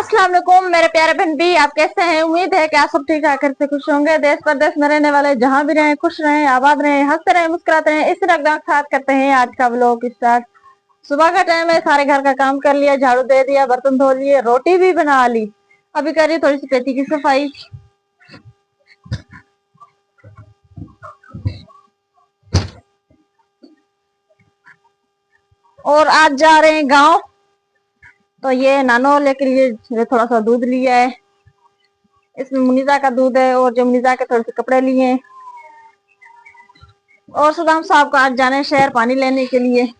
अस्सलाम वालेकुम मेरे प्यारे बहन भी, आप कैसे हैं? उम्मीद है कि आप सब ठीक ठाक से खुश होंगे। देश प्रदेश में रहने वाले जहां भी रहें, खुश रहें, आबाद रहें, हंसते रहें, मुस्कुराते रहें। इस रगदार के साथ करते हैं आज का व्लॉग स्टार्ट। सुबह का टाइम है, सारे घर का काम कर लिया, झाड़ू दे दिया, बर्तन धो लिए, रोटी भी बना ली। अभी कर रही थोड़ी सी पेटी की सफाई। और आज जा रहे हैं गाँव, तो ये नानो लेकर ये थोड़ा सा दूध लिया है। इसमें मुनीजा का दूध है और जो मुनीजा के थोड़े से कपड़े लिए हैं। और सुदाम साहब को आज जाने शहर पानी लेने के लिए।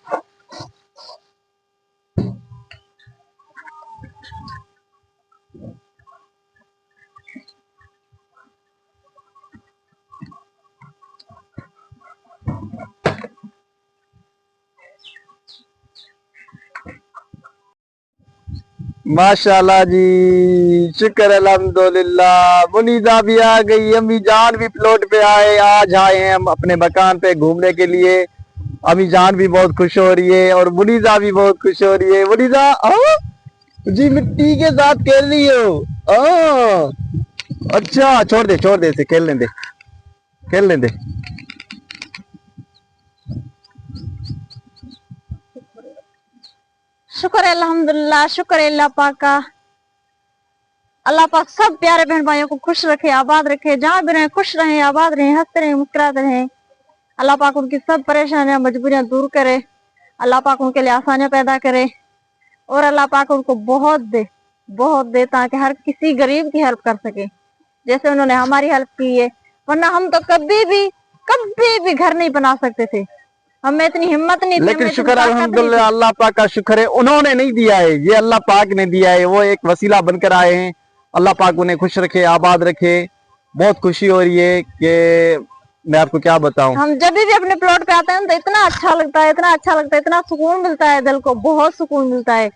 माशाल्लाह जी, शुक्र अल्हम्दुलिल्लाह। मुनीजा भी आ गई, अम्मी जान भी प्लॉट पे आए। आज आए हैं हम अपने मकान पे घूमने के लिए। अम्मी जान भी बहुत खुश हो रही है और मुनीजा भी बहुत खुश हो रही है। मुनीजा जी मिट्टी के साथ खेल रही हो? अच्छा, छोड़ दे इसे, खेलने दे, खेलने दे। शुक्र है अल्हम्दुलिल्लाह, शुक्र है अल्लाह पाक का। अल्लाह पाक सब प्यारे बहन भाइयों को खुश रखे, आबाद रखे, जहाँ भी रहे खुश रहे, आबाद रहे, हंसते रहे, मुस्कुराते रहे। अल्लाह पाक उनकी सब परेशानियां मजबूरियां दूर करे। अल्लाह पाक उनके लिए आसानियां पैदा करे और अल्लाह पाक उनको बहुत दे ताकि हर किसी गरीब की हेल्प कर सके, जैसे उन्होंने हमारी हेल्प की है। वरना हम तो कभी भी घर नहीं बना सकते थे, हमें इतनी हिम्मत नहीं थी। लेकिन शुक्र अल्हम्दुलिल्लाह, अल्लाह पाक का शुक्र है, उन्होंने नहीं दिया है, ये अल्लाह पाक ने दिया है। वो एक वसीला बनकर आए हैं। अल्लाह पाक उन्हें खुश रखे, आबाद रखे। बहुत खुशी हो रही है कि मैं आपको क्या बताऊं। हम जब भी अपने प्लॉट पे आते हैं तो इतना अच्छा लगता है, इतना अच्छा लगता है, इतना सुकून मिलता है, दिल को बहुत सुकून मिलता है।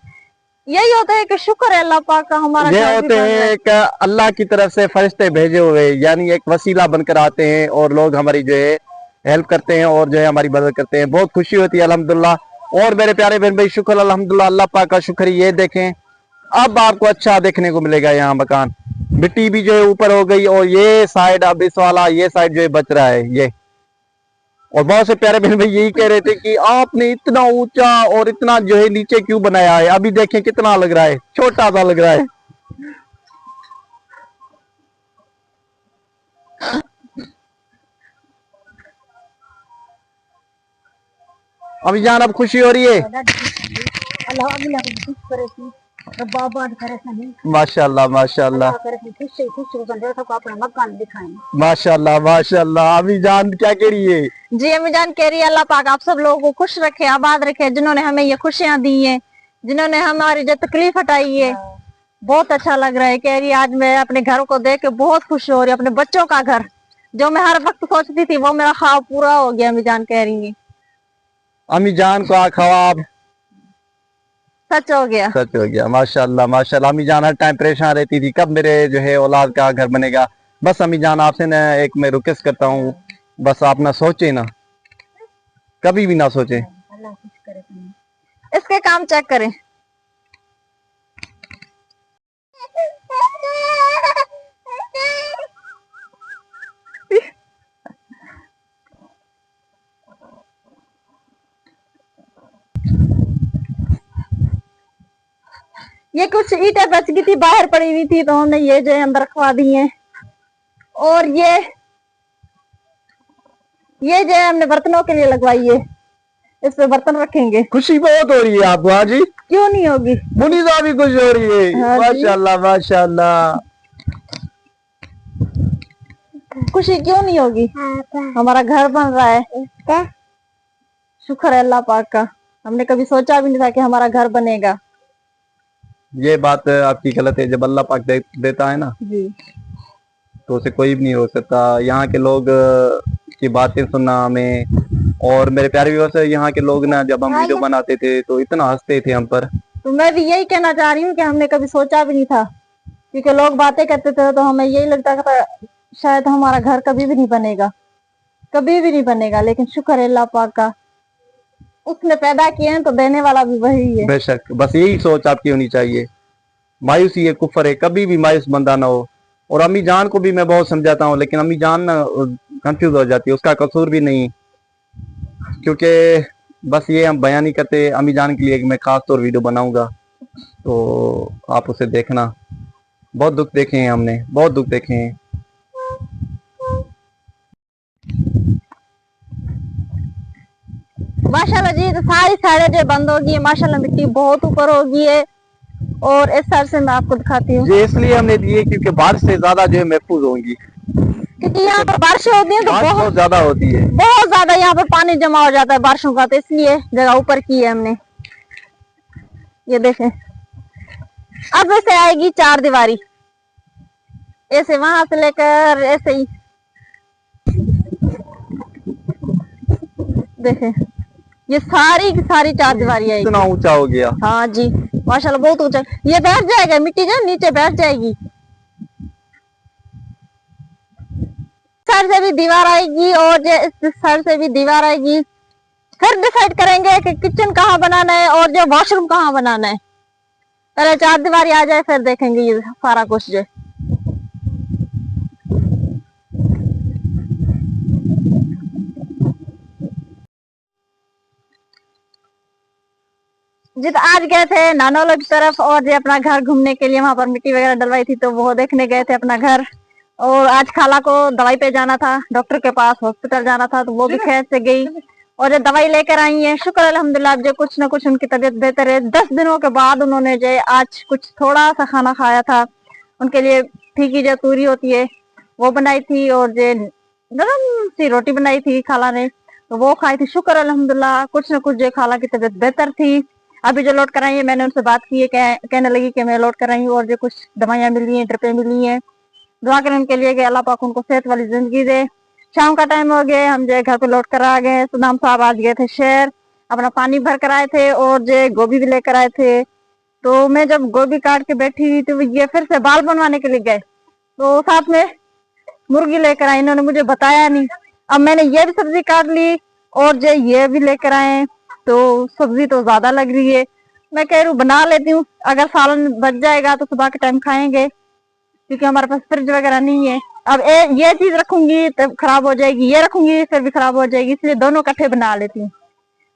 यही होता है कि शुक्र है अल्लाह पाक का हमारा। ये होते हैं एक अल्लाह की तरफ से फरिश्ते भेजे हुए, यानी एक वसीला बनकर आते हैं और लोग हमारी जो है हेल्प करते हैं और जो है हमारी मदद करते हैं। बहुत खुशी होती है अल्हम्दुलिल्लाह। और मेरे प्यारे बहन भाई, शुक्र अल्हम्दुलिल्लाह, अल्लाह पाक का शुक्र। ये देखें, अब आपको अच्छा देखने को मिलेगा यहाँ मकान। मिट्टी भी जो है ऊपर हो गई और ये साइड, अब इस वाला ये साइड जो है बच रहा है ये। और बहुत से प्यारे बहन भाई यही कह रहे थे कि आपने इतना ऊंचा और इतना जो है नीचे क्यों बनाया है। अभी देखें कितना लग रहा है, छोटा सा लग रहा है। अभी जान अब खुशी हो रही है? माशाल्लाह माशाल्लाह माशाल्लाह माशाल्लाह। अभी जान क्या कह रही है? जी अम्मी जान कह रही है अल्लाह पाक आप सब लोगों को खुश रखे, आबाद रखे, जिन्होंने हमें ये खुशियां दी हैं, जिन्होंने हमारी जो तकलीफ हटाई है। बहुत अच्छा लग रहा है। कह रही है आज मैं अपने घर को देख के बहुत खुश हो रही हूँ। अपने बच्चों का घर जो मैं हर वक्त सोचती थी वो मेरा ख्वाब पूरा हो गया। अम्मी जान कह रही है अम्मी जान को ख्वाब सच हो गया, सच हो गया। माशाल्लाह माशाल्लाह। अम्मी जान हर टाइम परेशान रहती थी कब मेरे जो है औलाद का घर बनेगा। बस अम्मी जान आपसे ना एक मैं रिक्वेस्ट करता हूँ, बस आप ना सोचे, ना कभी भी ना सोचे। इसके काम चेक करें। ये कुछ ईंटें बच गई थी, बाहर पड़ी हुई थी, तो हमने ये जो है अंदर रखवा दी है। और ये जो है हमने बर्तनों के लिए लगवाई है, इस पे बर्तन रखेंगे। खुशी बहुत हो रही है आपको? हाँ जी, क्यों नहीं होगी। मुनीजा भी खुश हो रही है। हाँ माशाल्लाह माशाल्लाह। खुशी क्यों नहीं होगी, हमारा घर बन रहा है। शुक्र है अल्लाह पाक का। हमने कभी सोचा भी नहीं था कि हमारा घर बनेगा। ये बात आपकी गलत है। जब अल्लाह पाक देता है ना जी, तो उसे कोई भी नहीं रोक सकता। यहाँ के लोग की बातें सुनना हमें, और मेरे प्यारे व्यूअर्स, यहाँ के लोग ना जब हम वीडियो बनाते थे तो इतना हंसते थे हम पर। तो मैं भी यही कहना चाह रही हूँ कि हमने कभी सोचा भी नहीं था, क्योंकि लोग बातें करते थे तो हमें यही लगता था शायद हमारा घर कभी भी नहीं बनेगा, कभी भी नहीं बनेगा। लेकिन शुक्र है अल्लाह पाक का, उसने पैदा किए हैं तो देने वाला भी वही है। बेशक, बस यही सोच आपकी होनी चाहिए। मायूसी ये कुफर है, कभी भी मायूस बंदा ना हो। और अम्मी जान को भी मैं बहुत समझाता हूँ, लेकिन अम्मी जान ना कंफ्यूज हो जाती है, उसका कसूर भी नहीं, क्योंकि बस ये हम बयान नहीं करते। अम्मी जान के लिए एक मैं खास तौर वीडियो बनाऊंगा, तो आप उसे देखना। बहुत दुख देखे हैं हमने, बहुत दुख देखे हैं। माशाल्लाह जी, तो सारी साइडें जो बंद होगी है, माशाल्लाह मिट्टी बहुत ऊपर होगी है। और इस साइड से मैं आपको दिखाती हूँ, ये इसलिए हमने दिए क्योंकि बारिश से ज्यादा जो है महफूज होंगी, क्योंकि यहाँ पर बारिशें होती हैं तो बारिश बहुत ज्यादा होती है। बहुत ज्यादा यहाँ पर पानी जमा हो जाता है बारिशों का, तो इसलिए जगह ऊपर की है हमने। ये देखें, अब से आएगी चार दीवारी, ऐसे वहां से लेकर ऐसे ही देखें, ये सारी की सारी चार दीवारी आएगी। इतना ऊंचा हो गया। हाँ जी, माशाल्लाह बहुत ऊंचा। ये बैठ जाएगा, मिट्टी जो नीचे बैठ जाएगी। साइड से भी दीवार आएगी और इस साइड से भी दीवार आएगी। फिर डिसाइड करेंगे कि किचन कहाँ बनाना है और जो वॉशरूम कहाँ बनाना है। पहले चार दीवारी आ जाए, फिर देखेंगे ये सारा कुछ जो। जित आज गए थे नानोला की तरफ और जो अपना घर घूमने के लिए, वहां पर मिट्टी वगैरह डलवाई थी, तो वो देखने गए थे अपना घर। और आज खाला को दवाई पे जाना था, डॉक्टर के पास हॉस्पिटल जाना था, तो वो भी खैर से गई और जो दवाई लेकर आई है। शुक्र अल्हम्दुलिल्लाह, जो कुछ न कुछ उनकी तबीयत बेहतर है। 10 दिनों के बाद उन्होंने जो आज कुछ थोड़ा सा खाना खाया था, उनके लिए फीकी जो तूरी होती है वो बनाई थी और जो नरम सी रोटी बनाई थी खाला ने, तो वो खाई थी। शुक्र अल्हम्दुलिल्लाह, कुछ न कुछ जो खाला की तबीयत बेहतर थी। अभी जो लौट कर आई है, मैंने उनसे बात की है, कहने लगी कि मैं लौट कर आई हूँ और जो कुछ दवाइयाँ मिली हैं, ड्रिपें मिली हैं। दुआ करें उनके लिए कि अल्लाह पाक उनको सेहत वाली जिंदगी दे। शाम का टाइम हो गया, हम जो घर पे लौट कर आ गए। सुदाम साहब आज गए थे शहर, अपना पानी भर कर आए थे और जो गोभी भी लेकर आए थे। तो मैं जब गोभी काट के बैठी तो ये फिर से बाल बनवाने के लिए गए, तो साथ में मुर्गी लेकर आए, इन्होंने मुझे बताया नहीं। अब मैंने ये भी सब्जी काट ली और जो ये भी लेकर आए, तो सब्जी तो ज्यादा लग रही है। मैं कह रही हूँ बना लेती हूँ, अगर सालन बच जाएगा तो सुबह के टाइम खाएंगे, क्योंकि हमारे पास फ्रिज वगैरह नहीं है। अब ये चीज रखूंगी तब खराब हो जाएगी, ये रखूंगी फिर भी खराब हो जाएगी, इसलिए दोनों इकट्ठे बना लेती हूँ।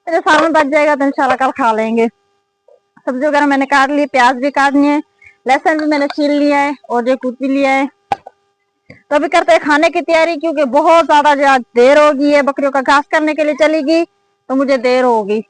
फिर सालन बच जाएगा तो इंशाल्लाह कल खा लेंगे। सब्जी वगैरह मैंने काट ली, प्याज भी काटनी है, लहसुन भी मैंने छील लिया है और जो कूट भी लिया है। तो अभी करते हैं खाने की तैयारी, क्योंकि बहुत ज्यादा जो आज देर हो गई है। बकरियों का घास करने के लिए चली गई तो मुझे देर होगी।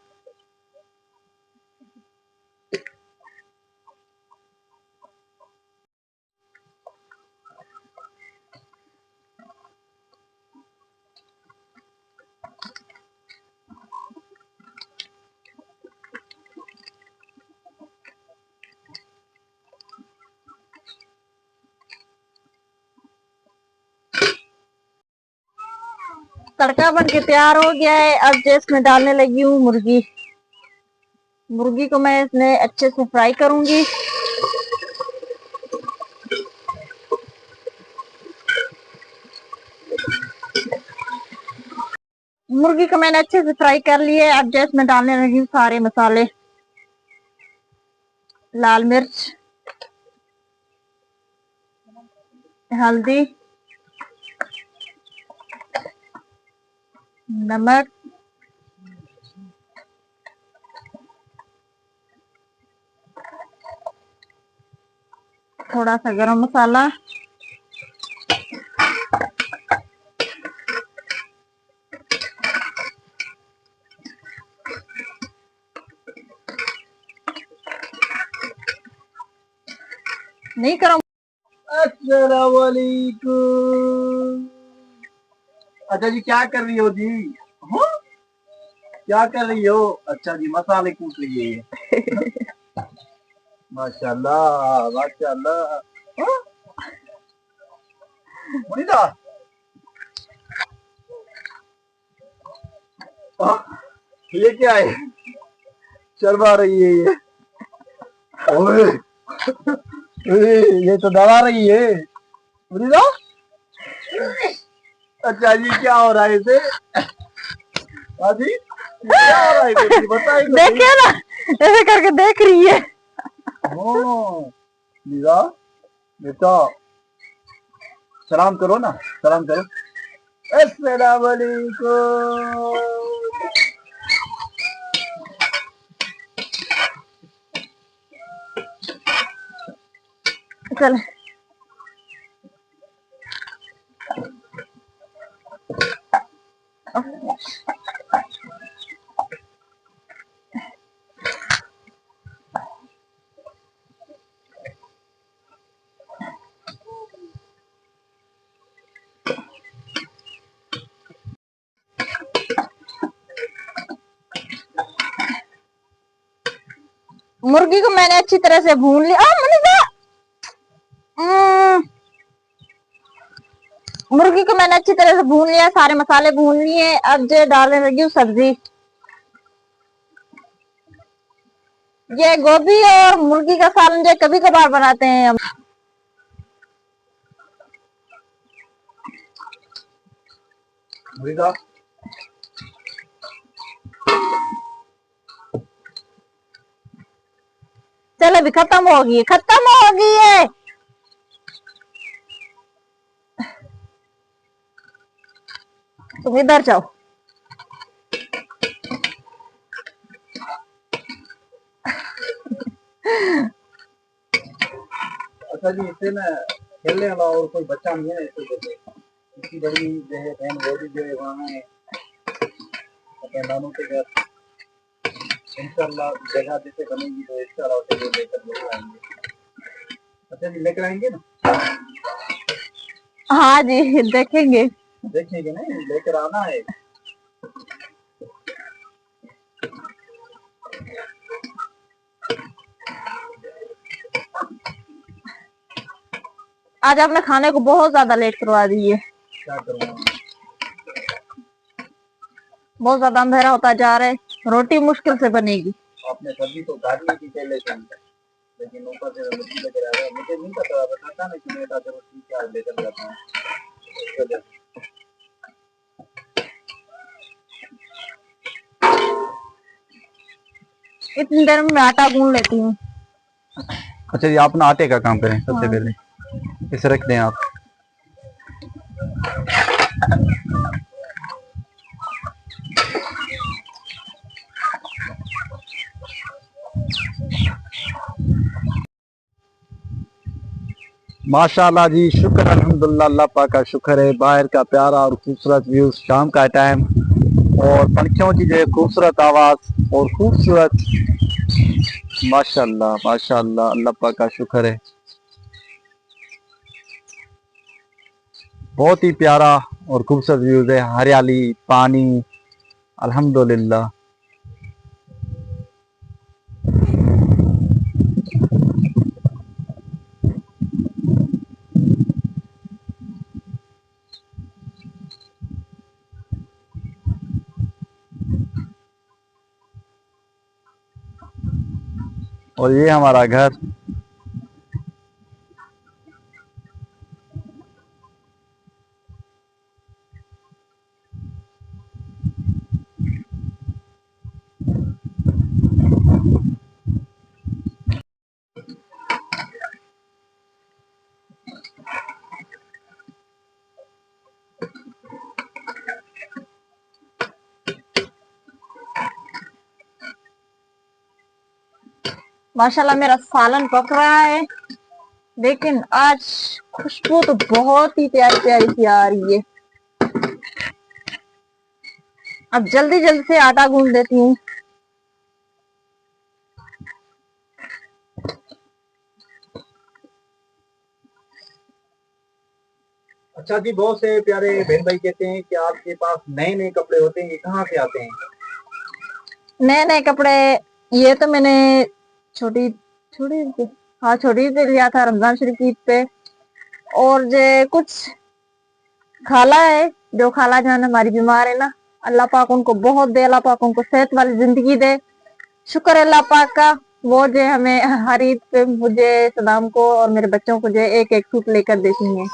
तड़का बन के तैयार हो गया है। अब जो इसमें डालने लगी हूँ मुर्गी। मुर्गी को मैं इसमें अच्छे से फ्राई करूंगी। मुर्गी को मैंने अच्छे से फ्राई कर लिया है। अब जो इसमें डालने लगी हूँ सारे मसाले, लाल मिर्च, हल्दी, नमक, थोड़ा सा गरम मसाला, नहीं करो। अस्सलाम वालेकुम। अच्छा जी, क्या कर रही हो जी? हाँ? क्या कर रही हो? अच्छा जी, मसाले कूट रही है। माशाल्लाह माशाल्लाह। हाँ? मुनीदा, हाँ? ये क्या है? शर्मा रही है ये। ओए, ये तो डरा रही है मुनीदा। अच्छा जी, क्या हो रहा है इसे? हाँ जी, क्या हो रहा है बताइए। देखिए ना, ऐसे करके देख रही है। हाँ, लीजा बेटा सलाम करो ना, सलाम करो। अस्सलाम वालेकुम। चल मुर्गी को मैंने अच्छी तरह से भून लिया। मनीषा, मुर्गी को मैंने अच्छी तरह से भून लिया, सारे मसाले भून लिए। अब जो डालने लगी हूँ सब्जी। ये गोभी और मुर्गी का सालन जो कभी कभार बनाते हैं हम। चल अभी खत्म होगी, खत्म होगी है। तुम इधर जाओ। अच्छा जी, इससे ना खेलने वाला और कोई बच्चा नहीं है इससे जैसे इसकी बड़ी जो है बहन वो भी जो है वहाँ है अपने नानों के घर। इंशाल्लाह जगह जैसे बनेगी तो इंशाल्लाह उसे वो लेकर लेकर आएंगे। अच्छा जी, लेकर आएंगे ना? हाँ जी, देखेंगे। देखेंगे नहीं, लेकर आना है। आज आपने खाने को बहुत ज्यादा लेट करवा दी है। क्या करूँगा? बहुत ज्यादा अंधेरा होता जा रहा है। रोटी मुश्किल से बनेगी। आपने सब्जी तो काट ली थी पहले से, लेकिन ऊपर से रोटी लेकर आ रहा है। मुझे नहीं पता, बताता ना कि बेटा जब रोटी क्या लेकर जाता हूँ। इतनी देर में मैं आटा गूंद लेती हूँ। अच्छा जी, आप ना आटे का काम करें सबसे पहले, इसे रख दें आप। माशाल्लाह जी, शुक्र अल्हम्दुलिल्लाह, अल्लाह पाक का शुक्र है। बाहर का प्यारा और खूबसूरत व्यू, शाम का टाइम और पंखियों की जो है खूबसूरत आवाज और खूबसूरत, माशाल्लाह माशाल्लाह, अल्लाह पाक का शुक्र है। बहुत ही प्यारा और खूबसूरत व्यूज है, हरियाली, पानी, अल्हम्दुलिल्लाह। और ये हमारा घर। माशाल्लाह मेरा सालन पक रहा है, लेकिन आज खुशबू तो बहुत ही प्यारी प्यारी सी आ रही है। अब जल्दी जल्दी से आटा गूंद देती हूँ। अच्छा जी, बहुत से प्यारे बहन भाई कहते हैं कि आपके पास नए नए कपड़े होते हैं, ये कहाँ से आते हैं? नए नए कपड़े ये तो मैंने छोटी छोटी हाँ छोटी पे लिया था रमजान शरीफ की ईद पे। और जे कुछ खाला है, जो खाला जान हमारी बीमार है ना, अल्लाह पाक उनको बहुत दे, अल्लाह पाक उनको सेहत वाली जिंदगी दे। शुक्र है अल्लाह पाक का। वो जो हमें हर ईद पे मुझे, सदाम को और मेरे बच्चों को जो एक एक सूट लेकर देती हैं।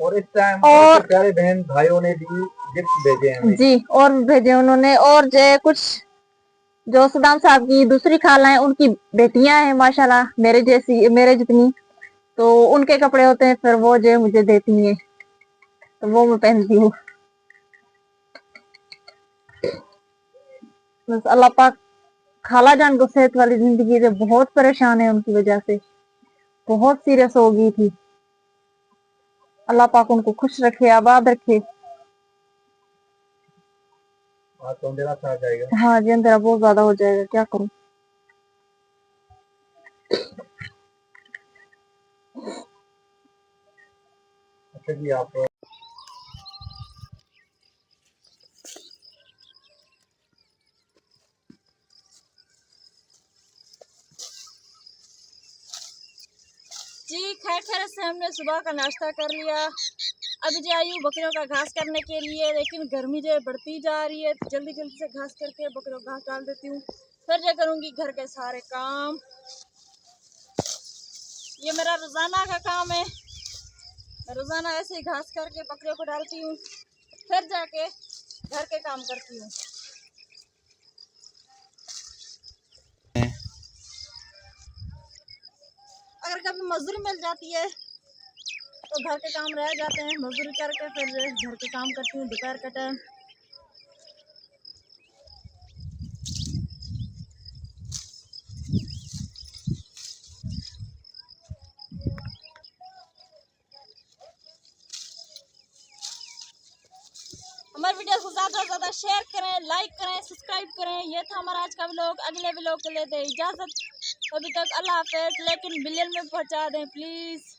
और इस टाइम और प्यारे बहन भाइयों ने भी गिफ्ट भेजे हैं हमें। जी, और भेजे उन्होंने। और जो कुछ जो सदाम साहब की दूसरी खाला है उनकी बेटियां हैं माशाल्लाह मेरे जैसी, मेरे जितनी, तो उनके कपड़े होते हैं, फिर वो जो है मुझे देती हैं, तो वो मैं पहनती हूँ। बस अल्लाह पाक खाला जान को सेहत वाली जिंदगी से बहुत परेशान है, उनकी वजह से बहुत सीरियस हो गई थी। अल्लाह पाक उनको खुश रखे, आबाद रखे। तो अंधेरा सा आ जाएगा। हाँ जी, अंधेरा बहुत ज्यादा हो जाएगा, क्या करूं। अच्छा जी, आप जी खैर से हमने सुबह का नाश्ता कर लिया। अभी जो आई हूँ बकरियों का घास करने के लिए, लेकिन गर्मी जो है बढ़ती जा रही है, जल्दी जल्दी से घास करके बकरियों को घास डाल देती हूँ, फिर जो करूँगी घर के सारे काम। ये मेरा रोजाना का काम है, मैं रोजाना ऐसे ही घास करके बकरियों को डालती हूँ, फिर जाके घर के काम करती हूँ। अगर कभी मजदूरी मिल जाती है तो घर के काम रह जाते हैं, मजदूरी करके फिर घर के काम करती हूँ दोपहर का टाइम। हमारे वीडियो को ज़्यादा से ज़्यादा शेयर करें, लाइक करें, सब्सक्राइब करें। ये था हमारा आज का व्लॉग। अगले व्लॉग के लिए दें इजाज़त। अभी तक अल्लाह हाफ़िज़, लेकिन बिलियन में पहुंचा दें प्लीज़।